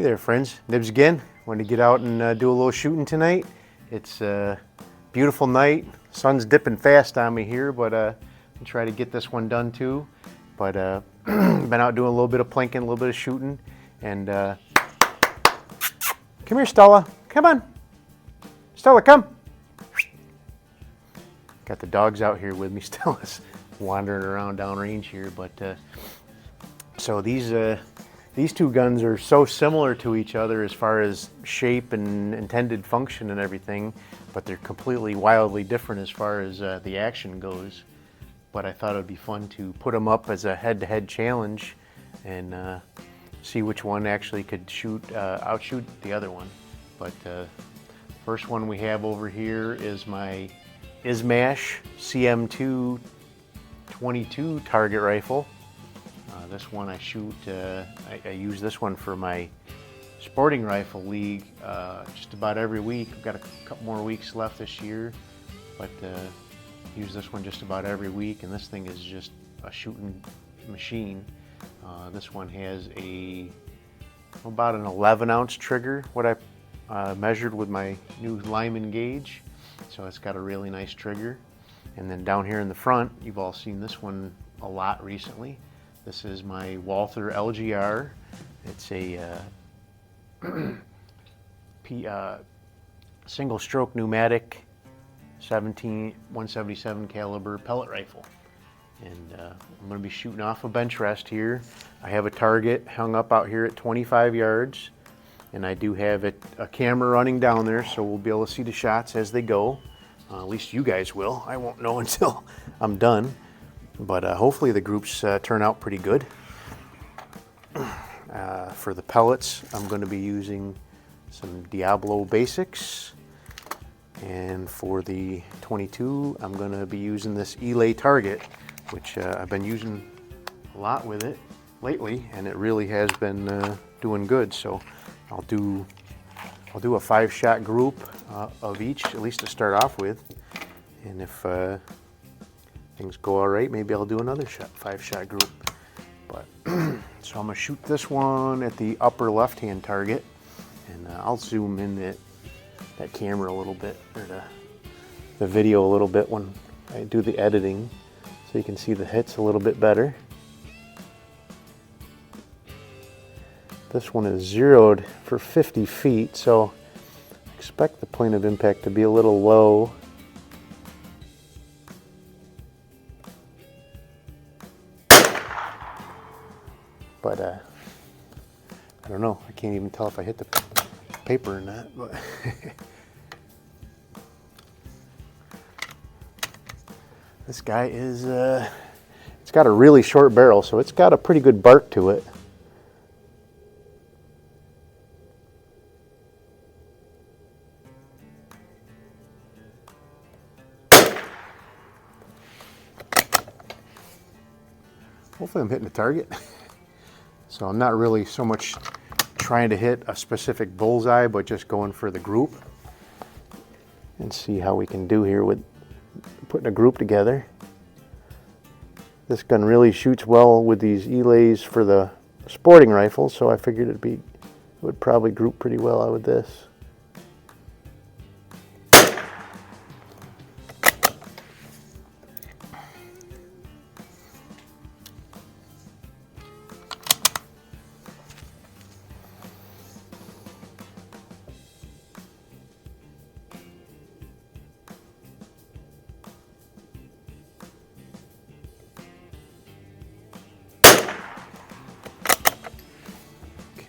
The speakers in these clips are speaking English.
Hey there friends, Nibs again. Wanted to get out and do a little shooting tonight. It's a beautiful night. Sun's dipping fast on me here, but I'll try to get this one done too. But been out doing a little bit of plinking, a little bit of shooting, and come here Stella, come on. Stella, come. Got the dogs out here with me. Stella's wandering around downrange here, but so these two guns are so similar to each other as far as shape and intended function and everything, but they're completely wildly different as far as the action goes. But I thought it would be fun to put them up as a head-to-head challenge and see which one actually could outshoot the other one. But first one we have over here is my Izhmash CM2 22 target rifle. This one I shoot, I use this one for my sporting rifle league just about every week. I've got a couple more weeks left this year, but use this one just about every week, and this thing is just a shooting machine. This one has about an 11-ounce trigger, what I measured with my new Lyman gauge, so it's got a really nice trigger. And then down here in the front, you've all seen this one a lot recently. This is my Walther LGR. It's a single stroke pneumatic 177 caliber pellet rifle. And I'm going to be shooting off a bench rest here. I have a target hung up out here at 25 yards, and I do have a camera running down there, so we'll be able to see the shots as they go. At least you guys will. I won't know until I'm done. But hopefully the groups turn out pretty good. For the pellets, I'm going to be using some Diablo Basics. And for the 22, I'm going to be using this Elay target, which I've been using a lot with it lately, and it really has been doing good. So I'll do a 5-shot group of each, at least to start off with. And if things go all right, maybe I'll do another 5-shot group. But so I'm gonna shoot this one at the upper left-hand target, and I'll zoom in that camera a little bit, or the video a little bit when I do the editing, so you can see the hits a little bit better. This one is zeroed for 50 feet, so expect the point of impact to be a little low. But I don't know, I can't even tell if I hit the paper or not. But this guy is, it's got a really short barrel, so it's got a pretty good bark to it. Hopefully I'm hitting the target. So I'm not really so much trying to hit a specific bullseye, but just going for the group and see how we can do here with putting a group together. This gun really shoots well with these Elays for the sporting rifle, so I figured it would probably group pretty well out with this.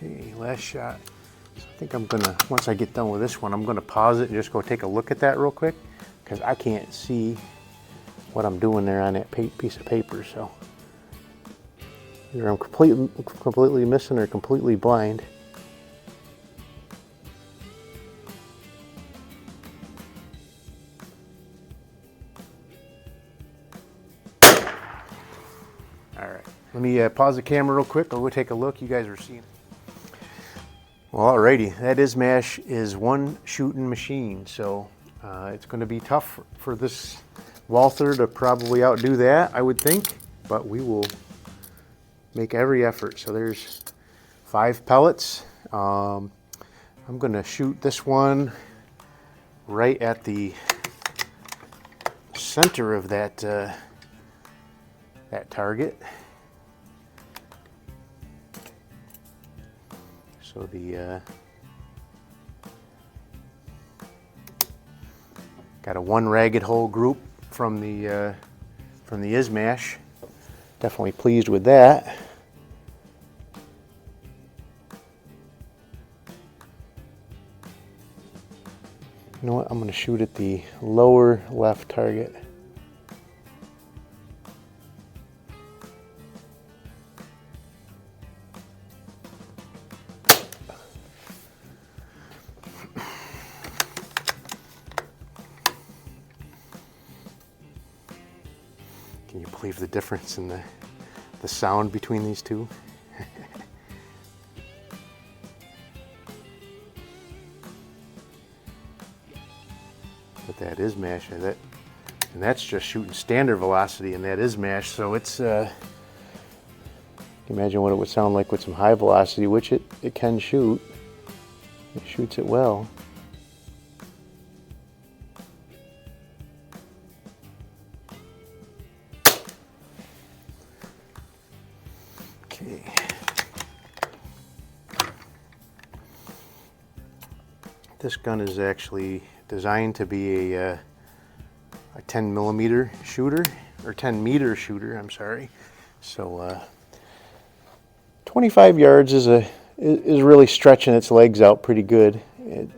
Okay, last shot. So I think I'm gonna, once I get done with this one, I'm gonna pause it and just go take a look at that real quick, because I can't see what I'm doing there on that piece of paper. So either I'm completely missing or completely blind. All right, let me pause the camera real quick. I'll go take a look. You guys are seeing. Well, alrighty, that Izhmash is one shooting machine, so it's going to be tough for this Walther to probably outdo that, I would think, but we will make every effort. So there's 5 pellets I'm going to shoot this one right at the center of that that target. So the got a one ragged hole group from the Izhmash. Definitely pleased with that. You know what? I'm going to shoot at the lower left target. Can you believe the difference in the sound between these two? But that Izhmash, and that's just shooting standard velocity in that Izhmash, so it's imagine what it would sound like with some high velocity, which it can shoot. It shoots it well. Okay. This gun is actually designed to be a 10 millimeter shooter, or 10 meter shooter, I'm sorry. So 25 yards is really stretching its legs out pretty good.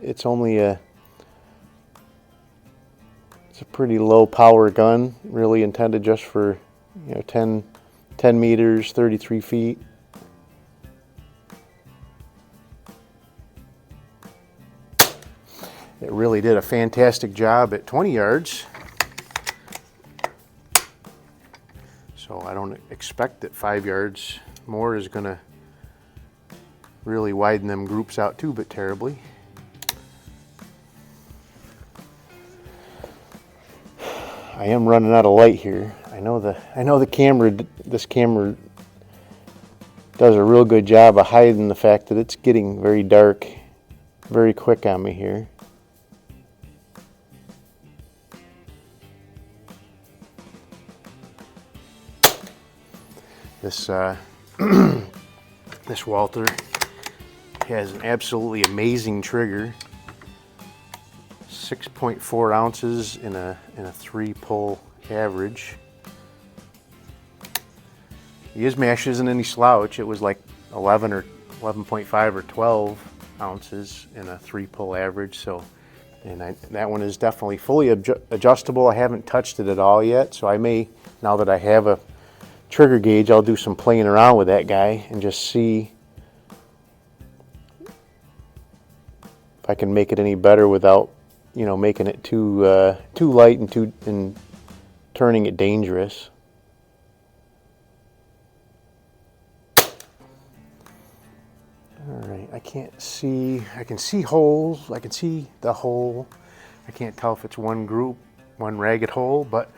It's only it's a pretty low power gun, really intended just for 10 meters, 33 feet. It really did a fantastic job at 20 yards. So I don't expect that 5 yards more is going to really widen them groups out too, but terribly. I am running out of light here. I know the camera, this camera does a real good job of hiding the fact that it's getting very dark very quick on me here. This this Walther has an absolutely amazing trigger. 6.4 ounces in a 3-pull average. The Izhmash isn't any slouch. It was like 11 or 11.5 or 12 ounces in a 3-pull average. So, that one is definitely fully adjustable. I haven't touched it at all yet, so I may, now that I have a trigger gauge, I'll do some playing around with that guy and just see if I can make it any better without, making it too light and turning it dangerous. All right, I can see holes. I can see the hole. I can't tell if it's one group, one ragged hole, but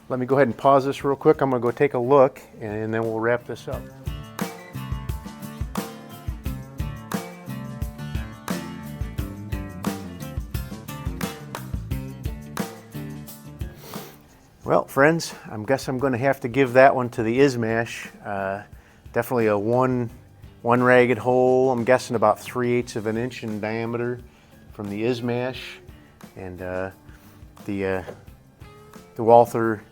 let me go ahead and pause this real quick. I'm going to go take a look, and then we'll wrap this up. Well, friends, I guess I'm going to have to give that one to the Izhmash. Definitely a one ragged hole. I'm guessing about 3/8 of an inch in diameter from the Izhmash, and the Walther.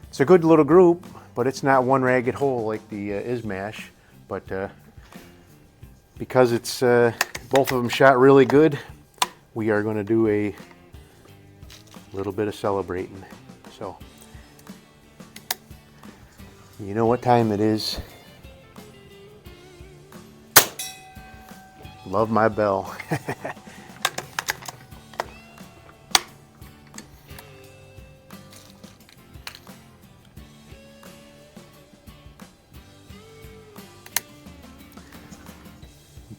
It's a good little group, but it's not one ragged hole like the Izhmash. But because it's both of them shot really good, we are going to do a little bit of celebrating. So, you know what time it is. Love my bell.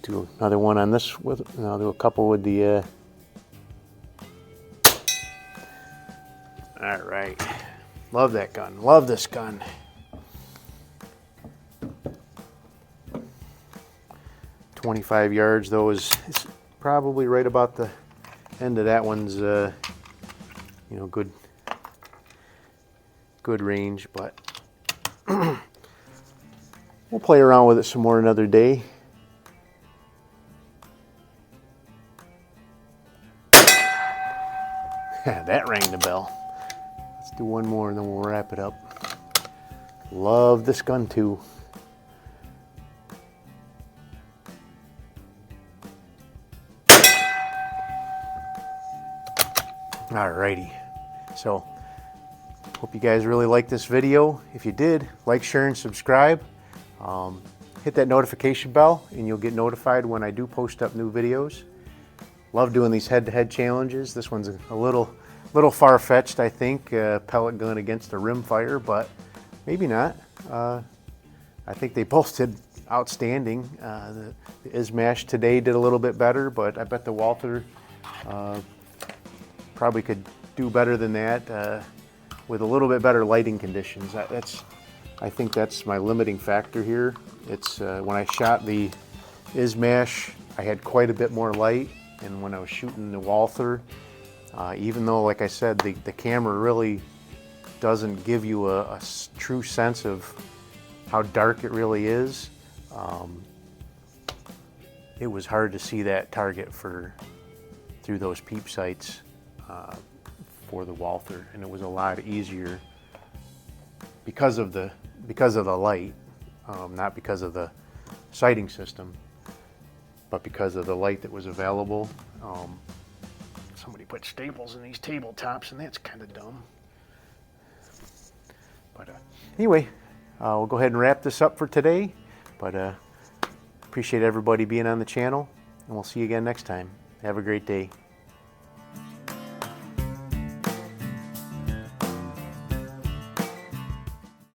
Do another one on this and I'll do a couple with the all right. Love that gun. Love this gun. 25 yards though is probably right about the end of that one's, you know, good range, but we'll play around with it some more another day. That rang the bell. Let's do one more and then we'll wrap it up. Love this gun too. Alrighty, so hope you guys really liked this video. If you did, like, share, and subscribe. Hit that notification bell and you'll get notified when I do post up new videos. Love doing these head-to-head challenges. This one's a little far-fetched, I think, pellet gun against a rimfire, but maybe not. I think they both did outstanding. The Izhmash today did a little bit better, but I bet the Walther probably could do better than that with a little bit better lighting conditions. I think that's my limiting factor here. It's when I shot the Izhmash, I had quite a bit more light, and when I was shooting the Walther, even though, like I said, the camera really doesn't give you a true sense of how dark it really is, it was hard to see that target through those peep sights for the Walther, and it was a lot easier because of the light, not because of the sighting system, but because of the light that was available. Somebody put staples in these tabletops, and that's kind of dumb. But anyway, we'll go ahead and wrap this up for today. But appreciate everybody being on the channel, and we'll see you again next time. Have a great day.